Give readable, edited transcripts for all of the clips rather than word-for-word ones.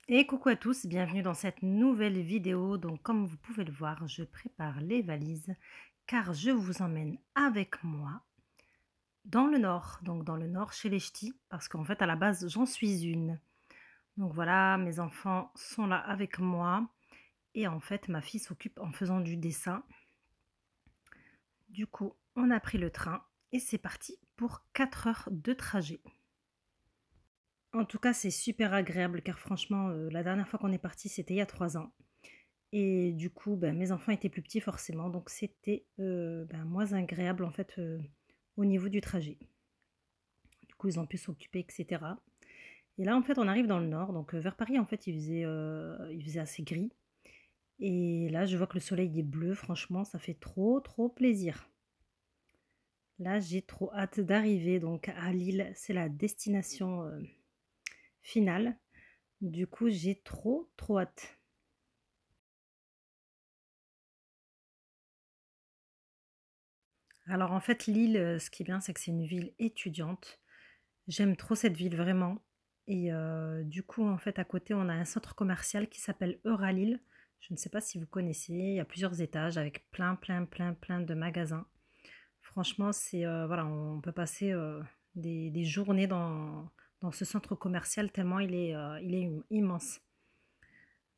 Et coucou à tous, bienvenue dans cette nouvelle vidéo. Donc comme vous pouvez le voir, je prépare les valises car je vous emmène avec moi dans le nord. Donc dans le nord chez les ch'tis parce qu'en fait à la base j'en suis une. Donc voilà, mes enfants sont là avec moi et en fait ma fille s'occupe en faisant du dessin. Du coup, on a pris le train et c'est parti pour 4 heures de trajet. En tout cas, c'est super agréable car franchement, la dernière fois qu'on est parti, c'était il y a 3 ans. Et du coup, ben, mes enfants étaient plus petits forcément, donc c'était, ben, moins agréable en fait, au niveau du trajet. Du coup, ils ont pu s'occuper et cetera. Et là, en fait, on arrive dans le nord, donc vers Paris, en fait, il faisait assez gris. Et là, je vois que le soleil est bleu, franchement, ça fait trop, trop plaisir. Là, j'ai trop hâte d'arriver donc à Lille, c'est la destination, finale. Du coup, j'ai trop, trop hâte. Alors en fait, Lille, ce qui est bien, c'est que c'est une ville étudiante. J'aime trop cette ville vraiment et du coup, en fait, à côté, on a un centre commercial qui s'appelle Euralille. Je ne sais pas si vous connaissez, il y a plusieurs étages avec plein, plein, plein, plein de magasins. Franchement, c'est, voilà, on peut passer, des journées dans ce centre commercial tellement il est immense.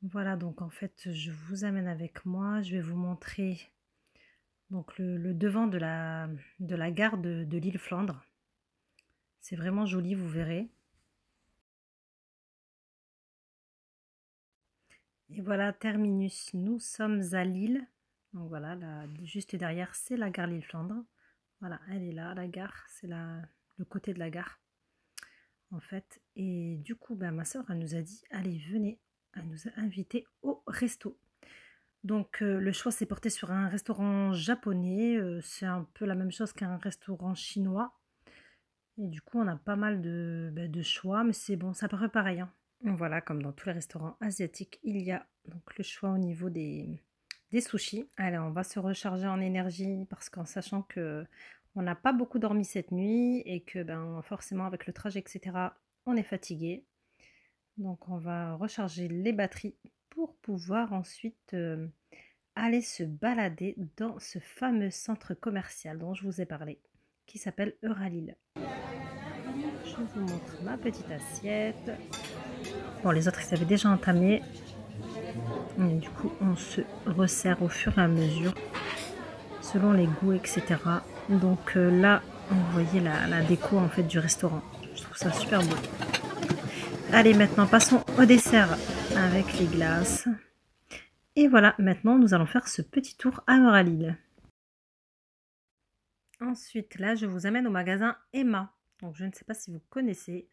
Voilà, donc en fait, je vous amène avec moi. Je vais vous montrer donc le devant de la gare de l'île Flandre. C'est vraiment joli, vous verrez. Et voilà, terminus, nous sommes à Lille. Donc voilà, là, juste derrière, c'est la gare Lille-Flandre. Voilà, elle est là, la gare, c'est le côté de la gare, en fait. Et du coup, ben, ma soeur, elle nous a dit, allez, venez, elle nous a invités au resto. Donc le choix s'est porté sur un restaurant japonais, c'est un peu la même chose qu'un restaurant chinois. Et du coup, on a pas mal de choix, mais c'est bon, c'est à peu près pareil, hein. Voilà, comme dans tous les restaurants asiatiques, il y a donc le choix au niveau des sushis. Allez, on va se recharger en énergie parce qu'en sachant que on n'a pas beaucoup dormi cette nuit et que ben forcément avec le trajet, etc., on est fatigué. Donc on va recharger les batteries pour pouvoir ensuite aller se balader dans ce fameux centre commercial dont je vous ai parlé, qui s'appelle Euralille. Je vous montre ma petite assiette. Bon, les autres, ils avaient déjà entamé. Et du coup, on se resserre au fur et à mesure, selon les goûts, etc. Donc là, vous voyez la déco en fait du restaurant. Je trouve ça super beau. Allez, maintenant, passons au dessert avec les glaces. Et voilà, maintenant, nous allons faire ce petit tour à Euralille. Ensuite, là, je vous amène au magasin Emma. Donc, je ne sais pas si vous connaissez,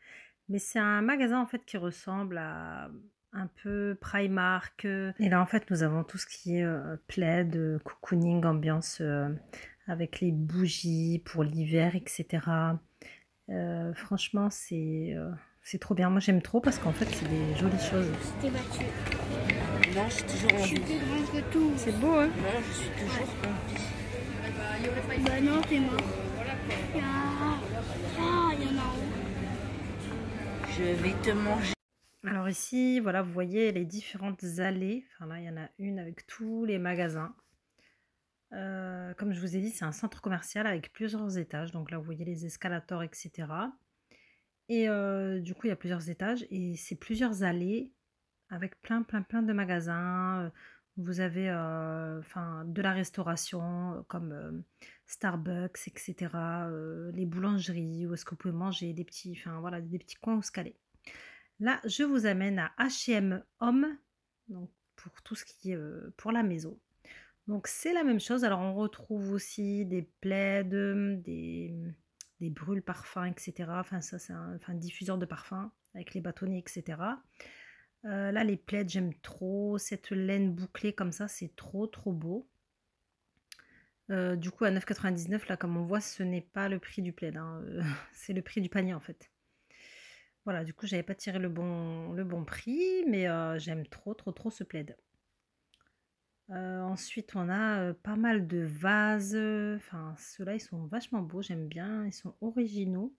mais c'est un magasin en fait qui ressemble à un peu Primark. Et là, en fait, nous avons tout ce qui est plaid, cocooning, ambiance avec les bougies pour l'hiver, etc. Franchement, c'est trop bien. Moi, j'aime trop parce qu'en fait, c'est des jolies choses. T'es battu. Non, je suis toujours en Je suis vie. plus grande que tout. C'est beau, hein? Non, je suis toujours en vie. Bah non, t'es mort. Il y en a en haut. Je vais te manger. Alors ici, voilà, vous voyez les différentes allées. Enfin là, il y en a une avec tous les magasins. Comme je vous ai dit, c'est un centre commercial avec plusieurs étages. Donc là, vous voyez les escalators, etc. Et du coup, il y a plusieurs étages et c'est plusieurs allées avec plein, plein, plein de magasins. Vous avez enfin, de la restauration comme Starbucks, etc. Les boulangeries où est-ce que vous pouvez manger des petits, enfin voilà, des petits coins où se caler. Là, je vous amène à H&M Homme, donc pour tout ce qui est pour la maison. Donc c'est la même chose. Alors on retrouve aussi des plaids, des brûles parfums, etc. Enfin ça c'est un diffuseur de parfums avec les bâtonnets, etc. Là les plaids j'aime trop. Cette laine bouclée comme ça c'est trop trop beau. Du coup à 9,99 là comme on voit ce n'est pas le prix du plaid, hein, c'est le prix du panier en fait. Voilà, du coup j'avais pas tiré le bon prix, mais j'aime trop trop trop ce plaid. Ensuite, on a, pas mal de vases, enfin ceux-là, ils sont vachement beaux, j'aime bien, ils sont originaux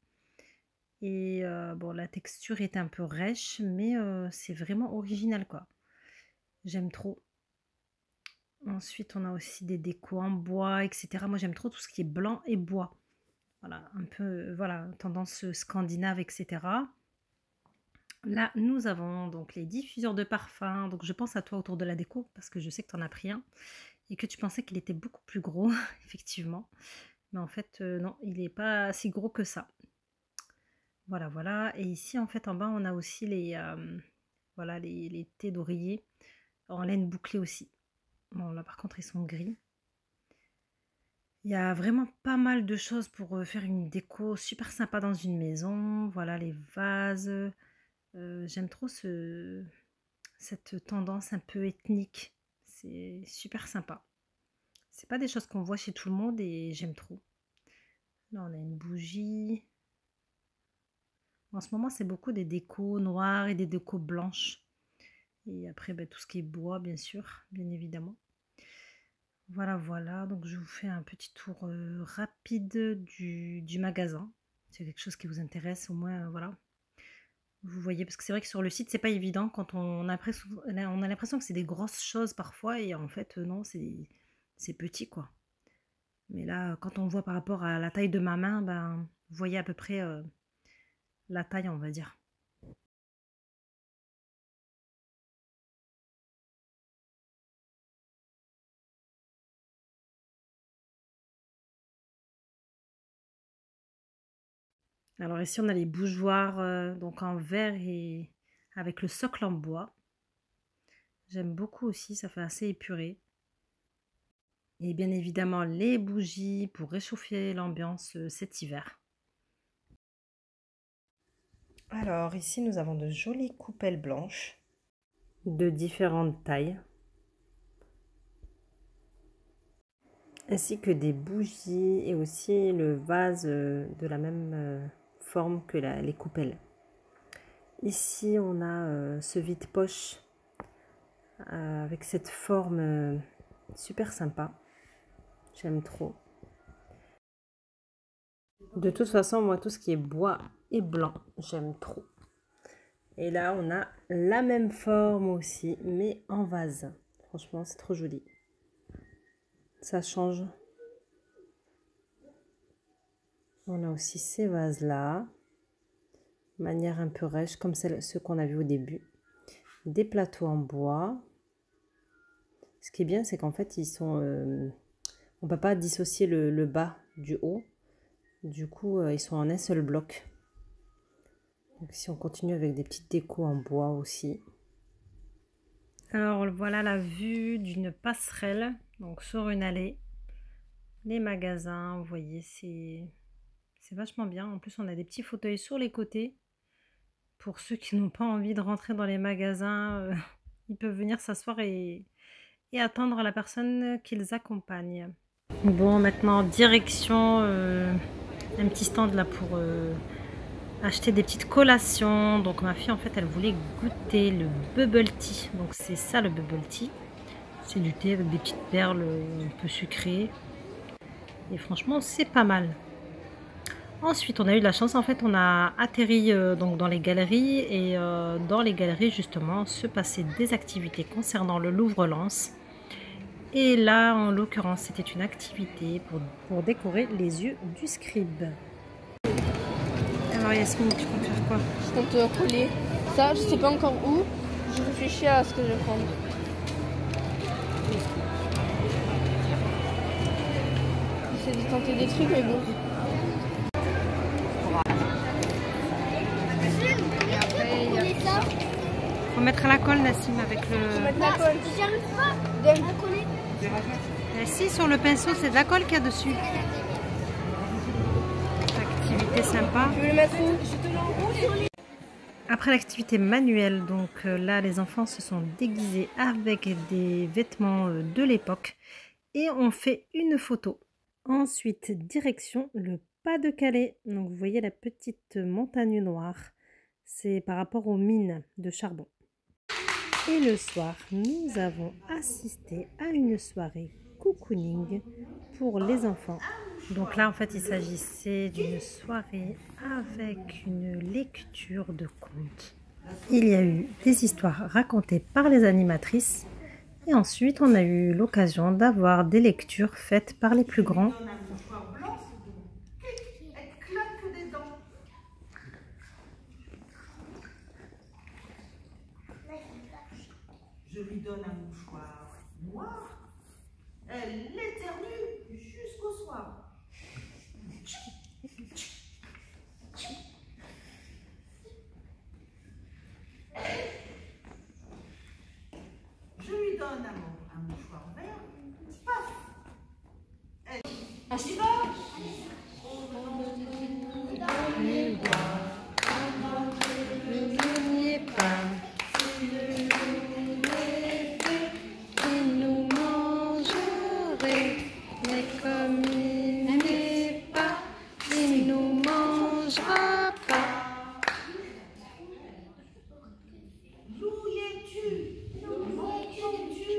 Et bon, la texture est un peu rêche, mais c'est vraiment original, quoi. J'aime trop. Ensuite, on a aussi des décos en bois, etc. Moi, j'aime trop tout ce qui est blanc et bois. Voilà, un peu, voilà, tendance scandinave, etc. Là, nous avons donc les diffuseurs de parfum. Donc, je pense à toi autour de la déco parce que je sais que tu en as pris un et que tu pensais qu'il était beaucoup plus gros, effectivement. Mais en fait, non, il n'est pas si gros que ça. Voilà, voilà. Et ici, en fait, en bas, on a aussi voilà, les thés d'oreiller en laine bouclée aussi. Bon, là, par contre, ils sont gris. Il y a vraiment pas mal de choses pour faire une déco super sympa dans une maison. Voilà, les vases. J'aime trop cette tendance un peu ethnique. C'est super sympa. C'est pas des choses qu'on voit chez tout le monde et j'aime trop. Là, on a une bougie. En ce moment, c'est beaucoup des décos noires et des décos blanches. Et après, ben, tout ce qui est bois, bien sûr, bien évidemment. Voilà, voilà. Donc, je vous fais un petit tour rapide du magasin. C'est quelque chose qui vous intéresse, au moins, voilà. Vous voyez, parce que c'est vrai que sur le site, c'est pas évident quand on a l'impression que c'est des grosses choses parfois, et en fait, non, c'est petit, quoi. Mais là, quand on voit par rapport à la taille de ma main, ben, vous voyez à peu près la taille, on va dire. Alors ici, on a les bougeoirs donc en verre et avec le socle en bois. J'aime beaucoup aussi, ça fait assez épuré. Et bien évidemment, les bougies pour réchauffer l'ambiance cet hiver. Alors ici, nous avons de jolies coupelles blanches de différentes tailles, ainsi que des bougies et aussi le vase de la même forme que les coupelles. Ici, on a ce vide-poche avec cette forme super sympa. J'aime trop. De toute façon, moi, tout ce qui est bois et blanc, j'aime trop. Et là, on a la même forme aussi, mais en vase. Franchement, c'est trop joli. Ça change. On a aussi ces vases-là. Manière un peu rêche, comme ceux qu'on a vu au début. Des plateaux en bois. Ce qui est bien, c'est qu'en fait, ils sont... on ne peut pas dissocier le bas du haut. Du coup, ils sont en un seul bloc. Donc si on continue avec des petites décos en bois aussi. Alors voilà la vue d'une passerelle, donc sur une allée. Les magasins, vous voyez, c'est vachement bien. En plus, on a des petits fauteuils sur les côtés. Pour ceux qui n'ont pas envie de rentrer dans les magasins, ils peuvent venir s'asseoir et attendre la personne qu'ils accompagnent. Bon, maintenant, direction un petit stand là pour acheter des petites collations. Donc ma fille, en fait, elle voulait goûter le bubble tea. Donc c'est ça le bubble tea. C'est du thé avec des petites perles un peu sucrées. Et franchement, c'est pas mal. Ensuite, on a eu de la chance. En fait, on a atterri donc dans les galeries. Et dans les galeries, justement, se passaient des activités concernant le Louvre-Lens. Et là, en l'occurrence, c'était une activité pour décorer les yeux du scribe. Alors Yasmine, tu comptes faire quoi? Je compte coller. Ça, je sais pas encore où. Je réfléchis à ce que je vais prendre. J'essaie de tenter des trucs, mais bon. Et après, il y a ça. Faut mettre à la colle, Nassim, avec le... Faut mettre la colle. J'y arrive pas à coller. Si, sur le pinceau, c'est de la colle qu'il y a dessus. Activité sympa. Je vais le mettre où? Après l'activité manuelle, donc là, les enfants se sont déguisés avec des vêtements de l'époque et on fait une photo. Ensuite, direction le Pas-de-Calais. Donc, vous voyez la petite montagne noire. C'est par rapport aux mines de charbon. Et le soir, nous avons assisté à une soirée cocooning pour les enfants Donc là, en fait, il s'agissait d'une soirée avec une lecture de contes. Il y a eu des histoires racontées par les animatrices et ensuite on a eu l'occasion d'avoir des lectures faites par les plus grands. Je lui donne un mouchoir noir. Elle l'éternue jusqu'au soir. Je lui donne un mouchoir vert. Paf! Elle y va. N'oubliez pas. Comme il n'est pas, il nous mangera pas. D'où es-tu? M'entends-tu?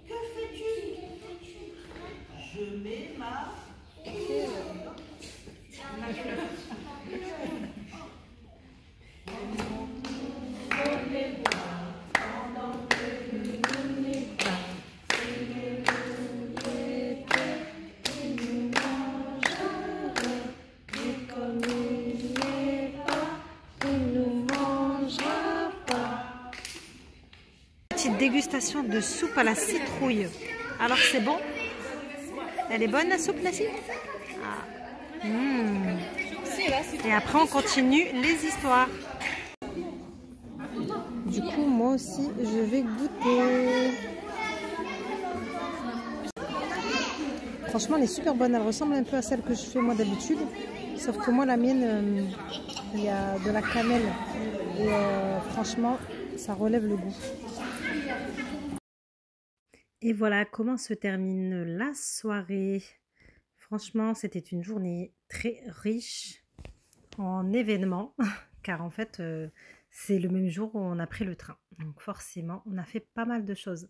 Que fais-tu? Je mets ma... Petite dégustation de soupe à la citrouille. Alors c'est bon? Elle est bonne la soupe, Nassi? Ah. Et après on continue les histoires. Du coup moi aussi je vais goûter. Franchement elle est super bonne, elle ressemble un peu à celle que je fais moi d'habitude. Sauf que moi la mienne, il y a de la cannelle. Et franchement ça relève le goût. Et voilà comment se termine la soirée. Franchement, c'était une journée très riche en événements, car en fait, c'est le même jour où on a pris le train. Donc forcément, on a fait pas mal de choses.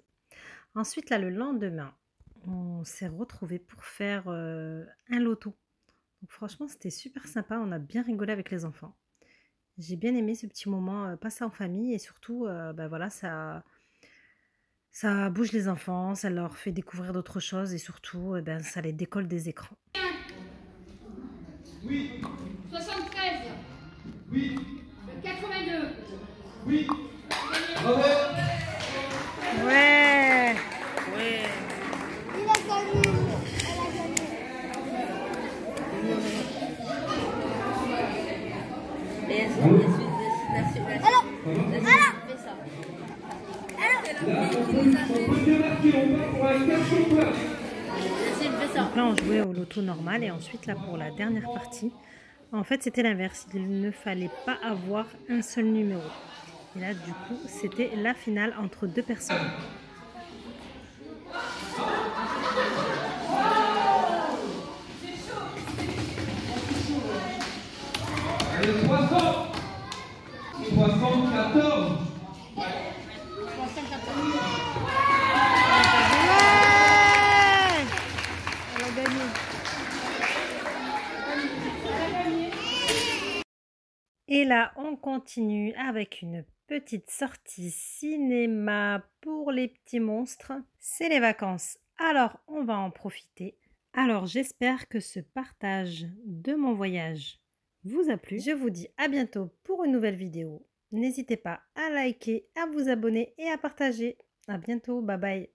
Ensuite, là, le lendemain, on s'est retrouvés pour faire un loto. Donc franchement, c'était super sympa, on a bien rigolé avec les enfants. J'ai bien aimé ce petit moment passé en famille et surtout, ben voilà, ça bouge les enfants, ça leur fait découvrir d'autres choses et surtout, eh ben, ça les décolle des écrans. Oui. 73. Oui. 82. Oui. Ouais. Ouais. Il a gagné. Elle a gagné. Et la suite. Fais ça. Donc là, on jouait au loto normal et ensuite, là, pour la dernière partie, en fait, c'était l'inverse. Il ne fallait pas avoir un seul numéro. Et là, du coup, c'était la finale entre deux personnes. Allez, 300. 314. Et là, on continue avec une petite sortie cinéma pour les petits monstres. C'est les vacances, alors on va en profiter. Alors j'espère que ce partage de mon voyage vous a plu. Je vous dis à bientôt pour une nouvelle vidéo. N'hésitez pas à liker, à vous abonner et à partager. À bientôt, bye bye.